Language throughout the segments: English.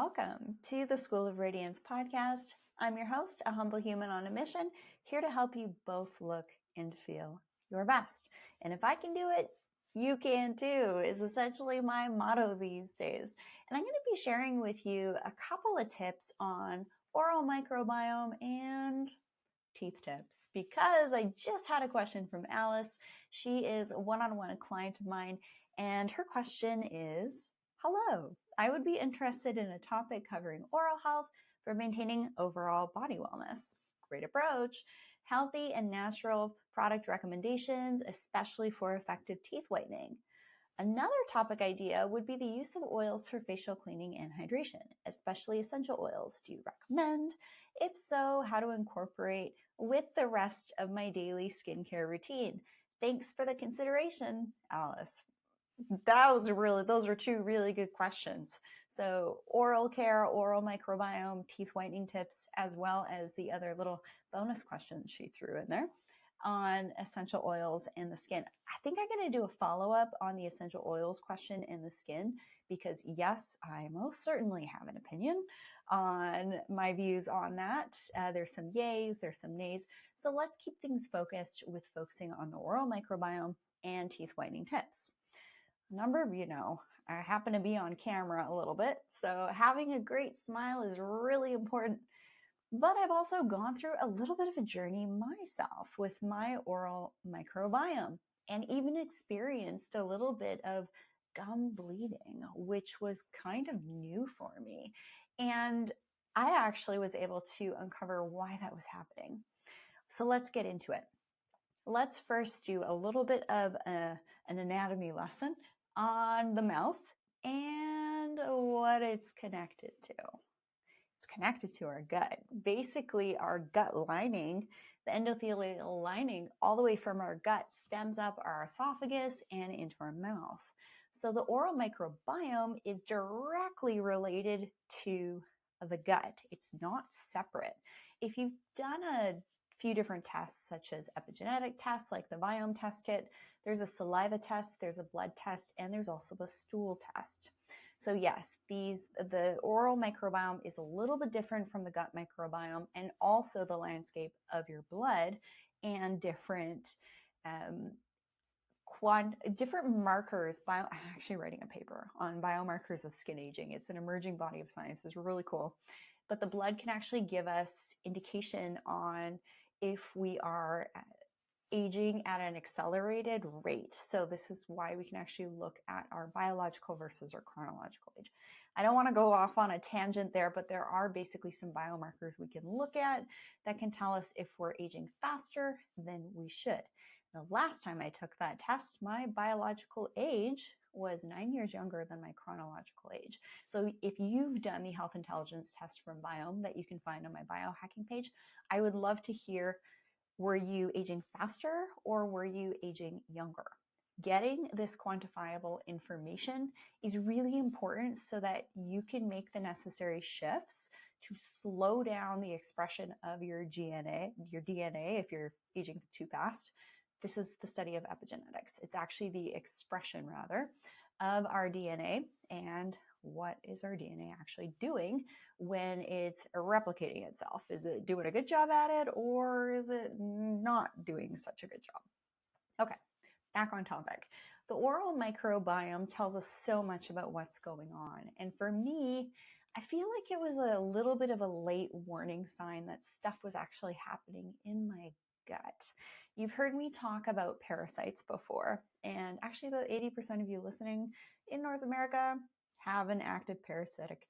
Welcome to the School of Radiance podcast. I'm your host, a humble human on a mission, here to help you both look and feel your best. And if I can do it, you can too, is essentially my motto these days. And I'm going to be sharing with you a couple of tips on oral microbiome and teeth tips, because I just had a question from Alice. She is a one-on-one client of mine, and her question is, hello, I would be interested in a topic covering oral health for maintaining overall body wellness. Great approach. Healthy and natural product recommendations, especially for effective teeth whitening. Another topic idea would be the use of oils for facial cleaning and hydration, especially essential oils. Do you recommend? If so, how to incorporate with the rest of my daily skincare routine? Thanks for the consideration, Alice. Those are two really good questions. So oral care, oral microbiome, teeth whitening tips, as well as the other little bonus questions she threw in there on essential oils and the skin. I think I'm going to do a follow-up on the essential oils question in the skin, because yes, I most certainly have an opinion on my views on that. There's some yays, there's some nays. So let's keep things focused with focusing on the oral microbiome and teeth whitening tips. I happen to be on camera a little bit, so having a great smile is really important. But I've also gone through a little bit of a journey myself with my oral microbiome, and even experienced a little bit of gum bleeding, which was kind of new for me. And I actually was able to uncover why that was happening. So let's get into it. Let's first do a little bit of an anatomy lesson on the mouth and what it's connected to. It's connected to our gut. Basically, our gut lining, the endothelial lining, all the way from our gut stems up our esophagus and into our mouth. So the oral microbiome is directly related to the gut. It's not separate. If you've done a few different tests, such as epigenetic tests like the Biome test kit, there's a saliva test, there's a blood test, and there's also a stool test. So yes, the oral microbiome is a little bit different from the gut microbiome, and also the landscape of your blood and different markers. I'm actually writing a paper on biomarkers of skin aging. It's an emerging body of science. It's really cool. But the blood can actually give us indication on if we are aging at an accelerated rate. So this is why we can actually look at our biological versus our chronological age. I don't want to go off on a tangent there, but there are basically some biomarkers we can look at that can tell us if we're aging faster than we should. The last time I took that test, my biological age was 9 years younger than my chronological age. So if you've done the health intelligence test from Biome that you can find on my biohacking page, I would love to hear, were you aging faster or were you aging younger? Getting this quantifiable information is really important so that you can make the necessary shifts to slow down the expression of your DNA if you're aging too fast. This is the study of epigenetics. It's actually the expression, rather, of our DNA and what is our DNA actually doing when it's replicating itself. Is it doing a good job at it, or is it not doing such a good job? Okay, back on topic. The oral microbiome tells us so much about what's going on. And for me, I feel like it was a little bit of a late warning sign that stuff was actually happening in my gut. You've heard me talk about parasites before, and actually about 80% of you listening in North America have an active parasitic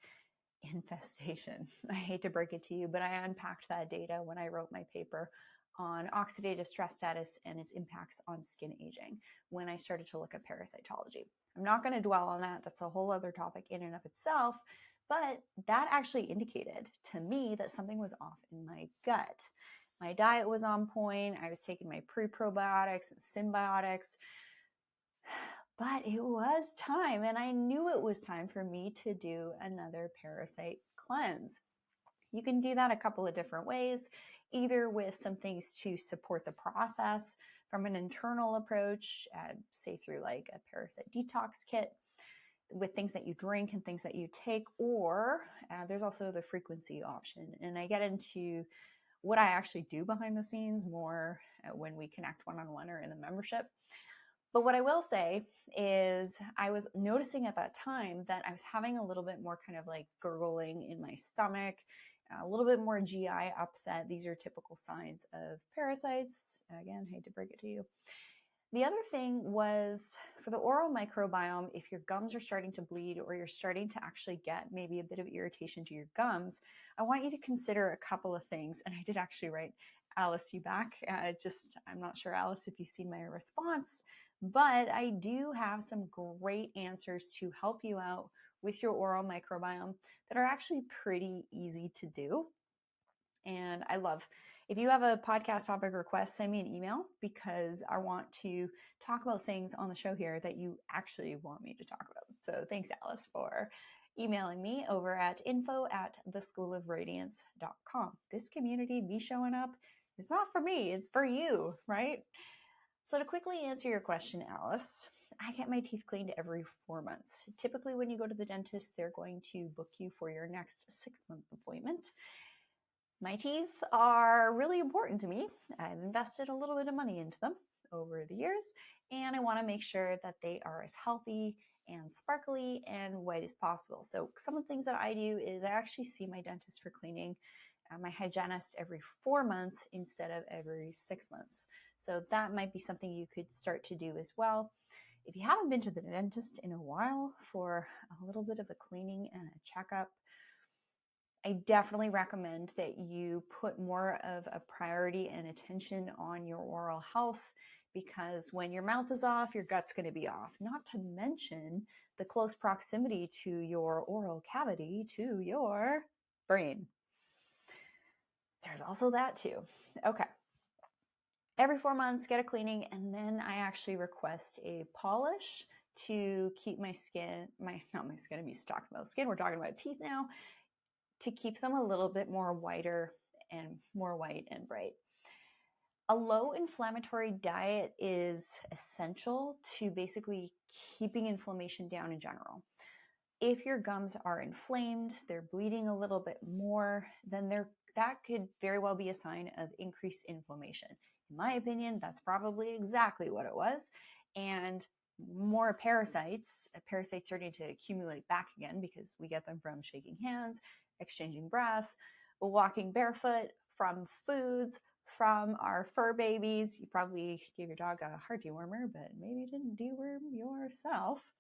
infestation. I hate to break it to you, but I unpacked that data when I wrote my paper on oxidative stress status and its impacts on skin aging when I started to look at parasitology. I'm not going to dwell on that. That's a whole other topic in and of itself, but that actually indicated to me that something was off in my gut. My diet was on point. I was taking my pre-probiotics and symbiotics, but it was time, and I knew it was time for me to do another parasite cleanse. You can do that a couple of different ways, either with some things to support the process from an internal approach, say through like a parasite detox kit, with things that you drink and things that you take, or there's also the frequency option. And I get into what I actually do behind the scenes more when we connect one-on-one or in the membership. But what I will say is I was noticing at that time that I was having a little bit more kind of like gurgling in my stomach, a little bit more GI upset. These are typical signs of parasites. Again, hate to break it to you. The other thing was for the oral microbiome, if your gums are starting to bleed or you're starting to actually get maybe a bit of irritation to your gums, I want you to consider a couple of things. And I did actually write Alice you back. I'm not sure, Alice, if you've seen my response, but I do have some great answers to help you out with your oral microbiome that are actually pretty easy to do. And I love, if you have a podcast topic request, send me an email because I want to talk about things on the show here that you actually want me to talk about. So thanks, Alice, for emailing me over at info@theschoolofradiance.com. This community, me showing up, is not for me, it's for you, right? So to quickly answer your question, Alice, I get my teeth cleaned every 4 months. Typically, when you go to the dentist, they're going to book you for your next 6-month appointment. My teeth are really important to me. I've invested a little bit of money into them over the years, and I want to make sure that they are as healthy and sparkly and white as possible. So some of the things that I do is I actually see my dentist for cleaning, my hygienist every 4 months instead of every 6 months. So that might be something you could start to do as well. If you haven't been to the dentist in a while for a little bit of a cleaning and a checkup, I definitely recommend that you put more of a priority and attention on your oral health, because when your mouth is off, your gut's going to be off. Not to mention the close proximity to your oral cavity to your brain. There's also that too. Okay. Every 4 months, get a cleaning, and then I actually request a polish to keep my skin, not my skin, I'm used to talking about skin, we're talking about teeth now, to keep them a little bit more whiter and more white and bright. A low inflammatory diet is essential to basically keeping inflammation down in general. If your gums are inflamed, they're bleeding a little bit more, then that could very well be a sign of increased inflammation. In my opinion, that's probably exactly what it was. And more parasites starting to accumulate back again because we get them from shaking hands, exchanging breath, walking barefoot, from foods, from our fur babies. You probably gave your dog a heart dewormer, but maybe you didn't deworm yourself.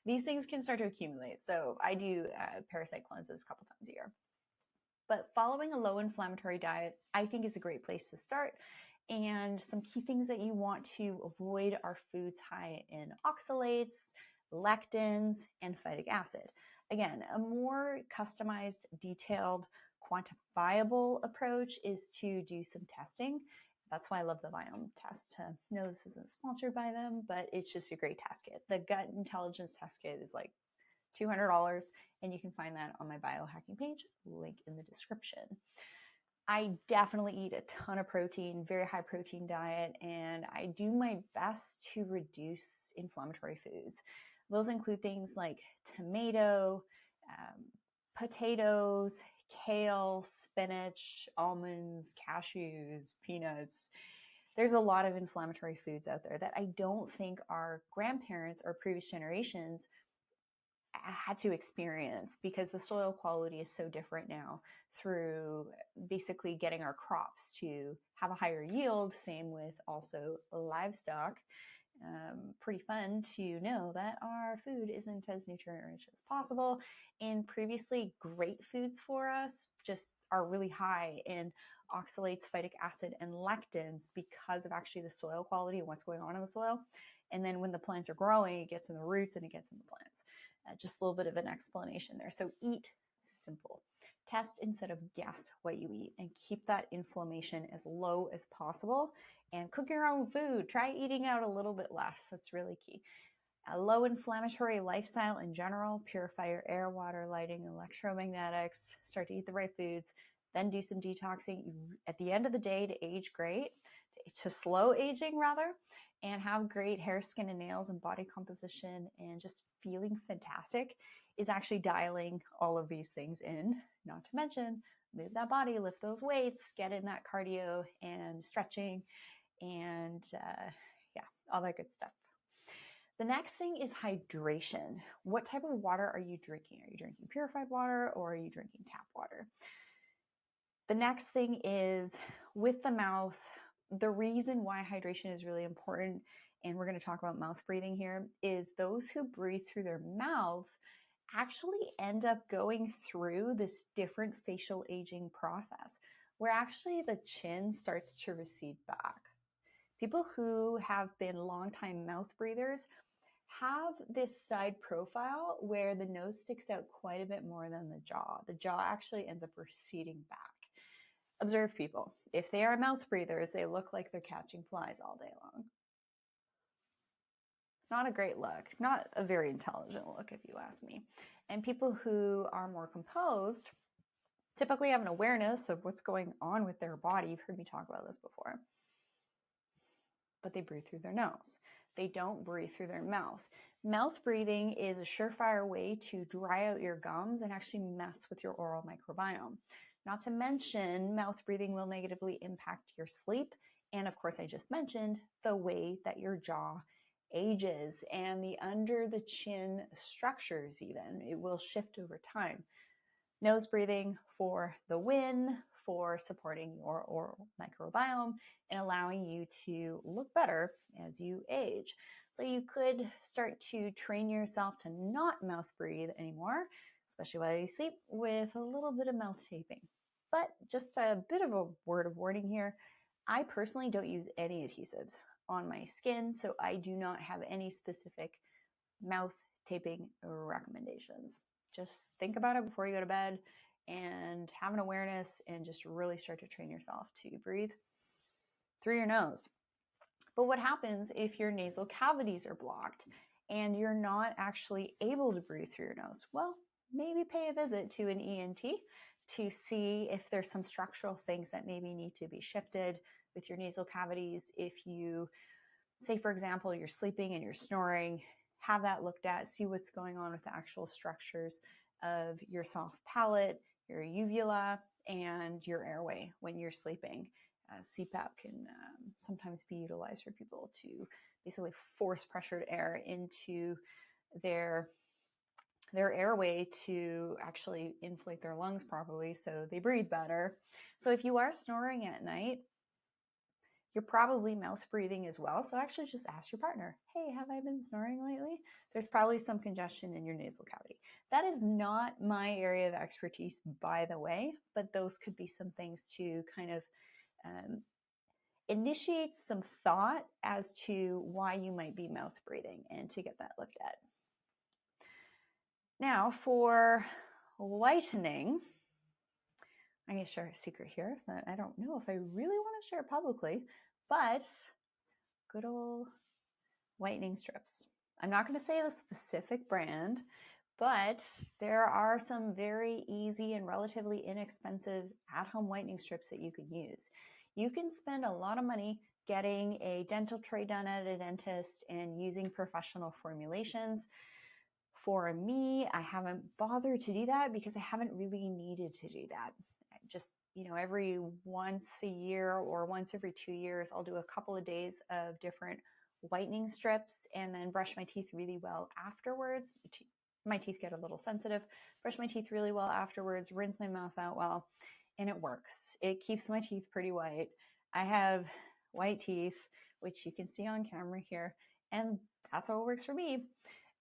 These things can start to accumulate. So I do parasite cleanses a couple times a year. But following a low inflammatory diet, I think, is a great place to start. And some key things that you want to avoid are foods high in oxalates, lectins, and phytic acid. Again, a more customized, detailed, quantifiable approach is to do some testing. That's why I love the Biome test. No, this isn't sponsored by them, but it's just a great test kit. The gut intelligence test kit is like $200, and you can find that on my biohacking page, link in the description. I definitely eat a ton of protein, very high protein diet, and I do my best to reduce inflammatory foods. Those include things like tomato, potatoes, kale, spinach, almonds, cashews, peanuts. There's a lot of inflammatory foods out there that I don't think our grandparents or previous generations had to experience, because the soil quality is so different now through basically getting our crops to have a higher yield. Same with also livestock. Pretty fun to know that our food isn't as nutrient rich as possible, and previously great foods for us just are really high in oxalates, phytic acid, and lectins because of actually the soil quality and what's going on in the soil. And then when the plants are growing, it gets in the roots and it gets in the plants. Just a little bit of an explanation there. So eat simple. Test instead of guess what you eat, and keep that inflammation as low as possible. And cook your own food. Try eating out a little bit less. That's really key. A low inflammatory lifestyle in general, purify your air, water, lighting, electromagnetics, start to eat the right foods, then do some detoxing. At the end of the day, to age great, to slow aging rather, and have great hair, skin, and nails and body composition, and just feeling fantastic is actually dialing all of these things in, not to mention move that body, lift those weights, get in that cardio and stretching and yeah, all that good stuff. The next thing is hydration. What type of water are you drinking? Are you drinking purified water or are you drinking tap water? The next thing is with the mouth, the reason why hydration is really important, and we're going to talk about mouth breathing here, is those who breathe through their mouths actually end up going through this different facial aging process where actually the chin starts to recede back. People who have been longtime mouth breathers have this side profile where the nose sticks out quite a bit more than the jaw. The jaw actually ends up receding back. Observe people. If they are mouth breathers, they look like they're catching flies all day long. Not a great look, not a very intelligent look if you ask me. And people who are more composed typically have an awareness of what's going on with their body. You've heard me talk about this before. But they breathe through their nose. They don't breathe through their mouth. Mouth breathing is a surefire way to dry out your gums and actually mess with your oral microbiome. Not to mention, mouth breathing will negatively impact your sleep. And of course, I just mentioned the way that your jaw ages and the under the chin structures even. It will shift over time. Nose breathing for the win, for supporting your oral microbiome and allowing you to look better as you age. So you could start to train yourself to not mouth breathe anymore, especially while you sleep, with a little bit of mouth taping. But just a bit of a word of warning here. I personally don't use any adhesives on my skin, so I do not have any specific mouth taping recommendations. Just think about it before you go to bed and have an awareness and just really start to train yourself to breathe through your nose. But what happens if your nasal cavities are blocked and you're not actually able to breathe through your nose? Well, maybe pay a visit to an ENT to see if there's some structural things that maybe need to be shifted with your nasal cavities. If you, say for example, you're sleeping and you're snoring, have that looked at, see what's going on with the actual structures of your soft palate, your uvula, and your airway when you're sleeping. CPAP can sometimes be utilized for people to basically force pressured air into their airway to actually inflate their lungs properly so they breathe better. So if you are snoring at night, you're probably mouth breathing as well. So actually just ask your partner, hey, have I been snoring lately? There's probably some congestion in your nasal cavity. That is not my area of expertise, by the way, but those could be some things to kind of initiate some thought as to why you might be mouth breathing and to get that looked at. Now for whitening, I'm going to share a secret here that I don't know if I really want to share publicly, but good old whitening strips. I'm not going to say the specific brand, but there are some very easy and relatively inexpensive at-home whitening strips that you can use. You can spend a lot of money getting a dental tray done at a dentist and using professional formulations. For me, I haven't bothered to do that because I haven't really needed to do that. Just, every once a year or once every 2 years, I'll do a couple of days of different whitening strips and then brush my teeth really well afterwards. My teeth get a little sensitive. Brush my teeth really well afterwards, rinse my mouth out well, and it works. It keeps my teeth pretty white. I have white teeth, which you can see on camera here, and that's how it works for me.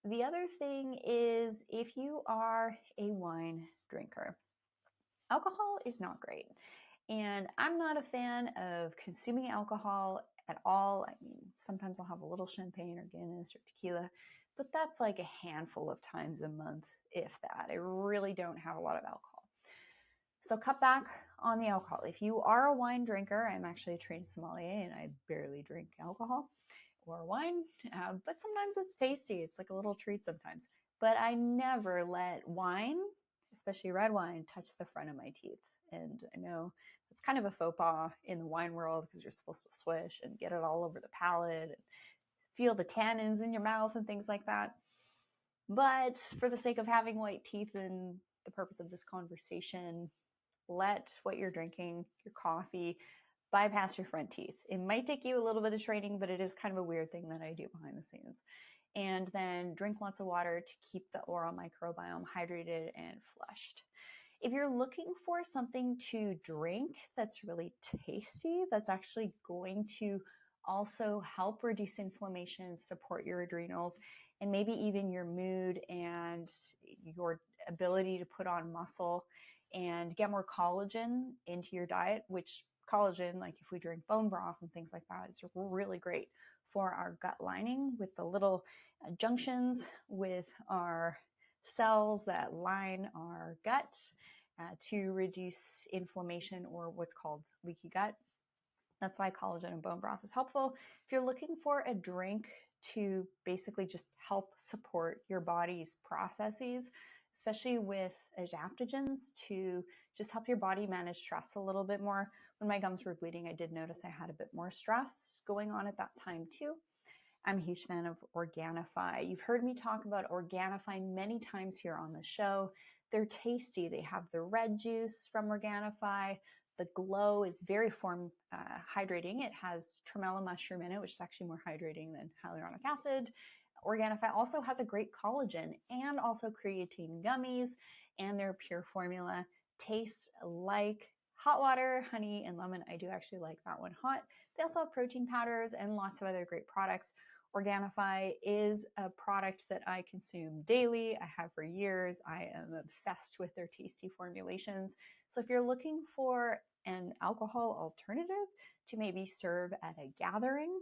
The other thing is if you are a wine drinker, alcohol is not great. And I'm not a fan of consuming alcohol at all. I mean, sometimes I'll have a little champagne or Guinness or tequila, but that's like a handful of times a month, if that. I really don't have a lot of alcohol. So cut back on the alcohol. If you are a wine drinker, I'm actually a trained sommelier and I barely drink alcohol or wine, but sometimes it's tasty. It's like a little treat sometimes. But I never let wine, especially red wine, touch the front of my teeth. And I know it's kind of a faux pas in the wine world because you're supposed to swish and get it all over the palate and feel the tannins in your mouth and things like that. But for the sake of having white teeth and the purpose of this conversation, let what you're drinking, your coffee, bypass your front teeth. It might take you a little bit of training, but it is kind of a weird thing that I do behind the scenes. And then drink lots of water to keep the oral microbiome hydrated and flushed. If you're looking for something to drink that's really tasty, that's actually going to also help reduce inflammation, support your adrenals, and maybe even your mood and your ability to put on muscle and get more collagen into your diet, which collagen, like if we drink bone broth and things like that, it's really great for our gut lining with the little junctions with our cells that line our gut to reduce inflammation or what's called leaky gut. That's why collagen and bone broth is helpful. If you're looking for a drink to basically just help support your body's processes, especially with adaptogens to just help your body manage stress a little bit more. When my gums were bleeding, I did notice I had a bit more stress going on at that time too. I'm a huge fan of Organifi. You've heard me talk about Organifi many times here on the show. They're tasty. They have the red juice from Organifi. The glow is very hydrating. It has tremella mushroom in it, which is actually more hydrating than hyaluronic acid. Organifi also has a great collagen and also creatine gummies, and their pure formula tastes like hot water, honey, and lemon. I do actually like that one hot. They also have protein powders and lots of other great products. Organifi is a product that I consume daily. I have for years. I am obsessed with their tasty formulations. So if you're looking for an alcohol alternative to maybe serve at a gathering,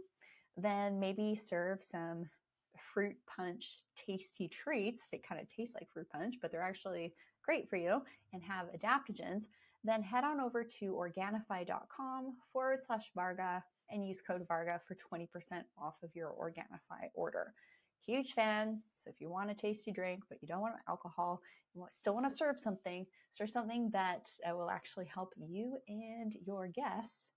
then maybe serve some fruit punch tasty treats that kind of taste like fruit punch, but they're actually great for you and have adaptogens, then head on over to Organifi.com/Varga and use code Varga for 20% off of your Organifi order. Huge fan. So if you want a tasty drink, but you don't want alcohol, you still want to serve something that will actually help you and your guests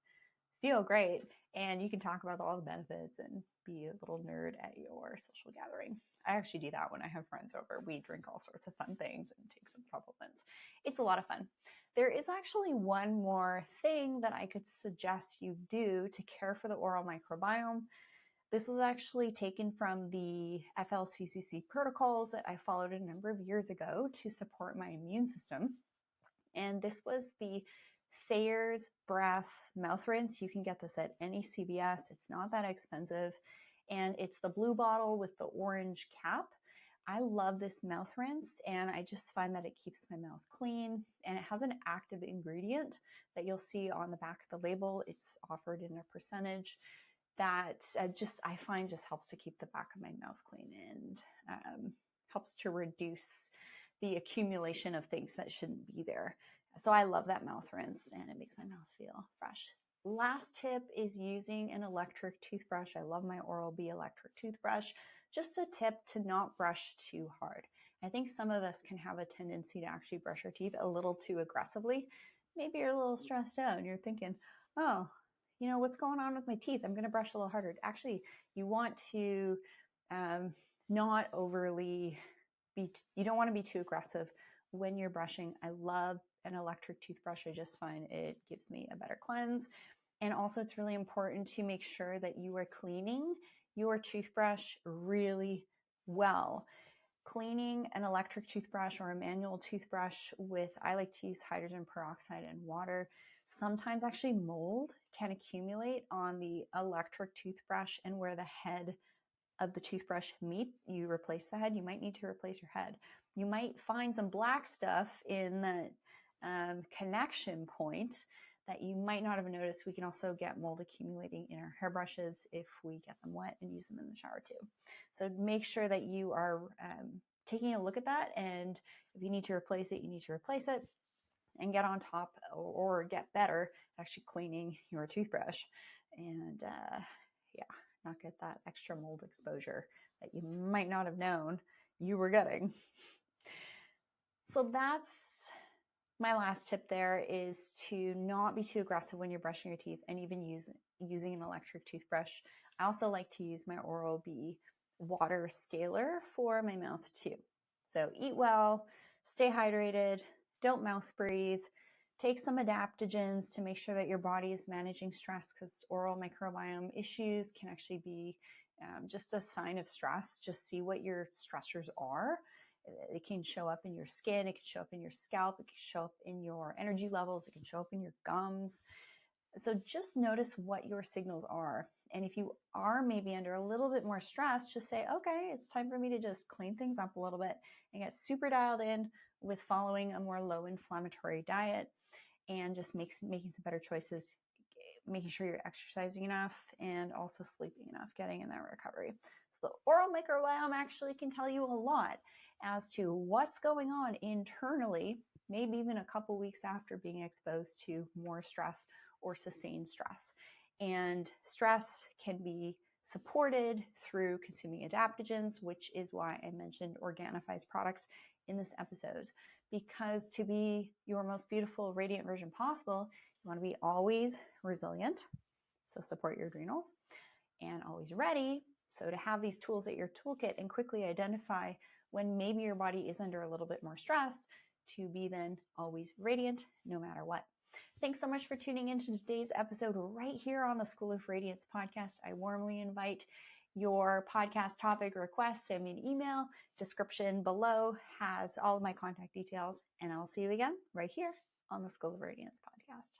feel great. And you can talk about all the benefits and be a little nerd at your social gathering. I actually do that when I have friends over. We drink all sorts of fun things and take some supplements. It's a lot of fun. There is actually one more thing that I could suggest you do to care for the oral microbiome. This was actually taken from the FLCCC protocols that I followed a number of years ago to support my immune system. And this was the Thayer's Breath mouth rinse. You can get this at any CVS. It's not that expensive. And it's the blue bottle with the orange cap. I love this mouth rinse, and I just find that it keeps my mouth clean, and it has an active ingredient that you'll see on the back of the label. It's offered in a percentage that I find just helps to keep the back of my mouth clean and helps to reduce the accumulation of things that shouldn't be there. So I love that mouth rinse, and it makes my mouth feel fresh. Last tip is using an electric toothbrush. I love my Oral-B electric toothbrush. Just a tip to not brush too hard. I think some of us can have a tendency to actually brush our teeth a little too aggressively. Maybe you're a little stressed out and you're thinking, oh, you know, what's going on with my teeth? I'm going to brush a little harder. Actually, you want to not overly you don't want to be too aggressive when you're brushing. I love an electric toothbrush. I just find it gives me a better cleanse. And also it's really important to make sure that you are cleaning your toothbrush really well. Cleaning an electric toothbrush or a manual toothbrush with, I like to use hydrogen peroxide and water. Sometimes actually mold can accumulate on the electric toothbrush, and where the head of the toothbrush meet, you replace the head, you might need to replace your head. You might find some black stuff in the connection point that you might not have noticed. We can also get mold accumulating in our hairbrushes if we get them wet and use them in the shower too. So make sure that you are taking a look at that, and if you need to replace it, you need to replace it and get on top or get better at actually cleaning your toothbrush and not get that extra mold exposure that you might not have known you were getting. So that's my last tip there, is to not be too aggressive when you're brushing your teeth, and even using an electric toothbrush. I also like to use my Oral-B water scaler for my mouth too. So eat well, stay hydrated, don't mouth breathe, take some adaptogens to make sure that your body is managing stress, because oral microbiome issues can actually be just a sign of stress. Just see what your stressors are. It can show up in your skin, it can show up in your scalp, it can show up in your energy levels, it can show up in your gums. So just notice what your signals are. And if you are maybe under a little bit more stress, just say, okay, it's time for me to just clean things up a little bit and get super dialed in with following a more low inflammatory diet, and just making some better choices, making sure you're exercising enough and also sleeping enough, getting in that recovery. So the oral microbiome actually can tell you a lot as to what's going on internally, maybe even a couple weeks after being exposed to more stress or sustained stress. And stress can be supported through consuming adaptogens, which is why I mentioned Organifi's products in this episode. Because to be your most beautiful, radiant version possible, you want to be always resilient, so support your adrenals, and always ready, so to have these tools at your toolkit and quickly identify when maybe your body is under a little bit more stress, to be then always radiant no matter what. Thanks so much for tuning in to today's episode right here on the School of Radiance podcast. I warmly invite your podcast topic requests. Send me an email. Description below has all of my contact details, and I'll see you again right here on the School of Radiance podcast.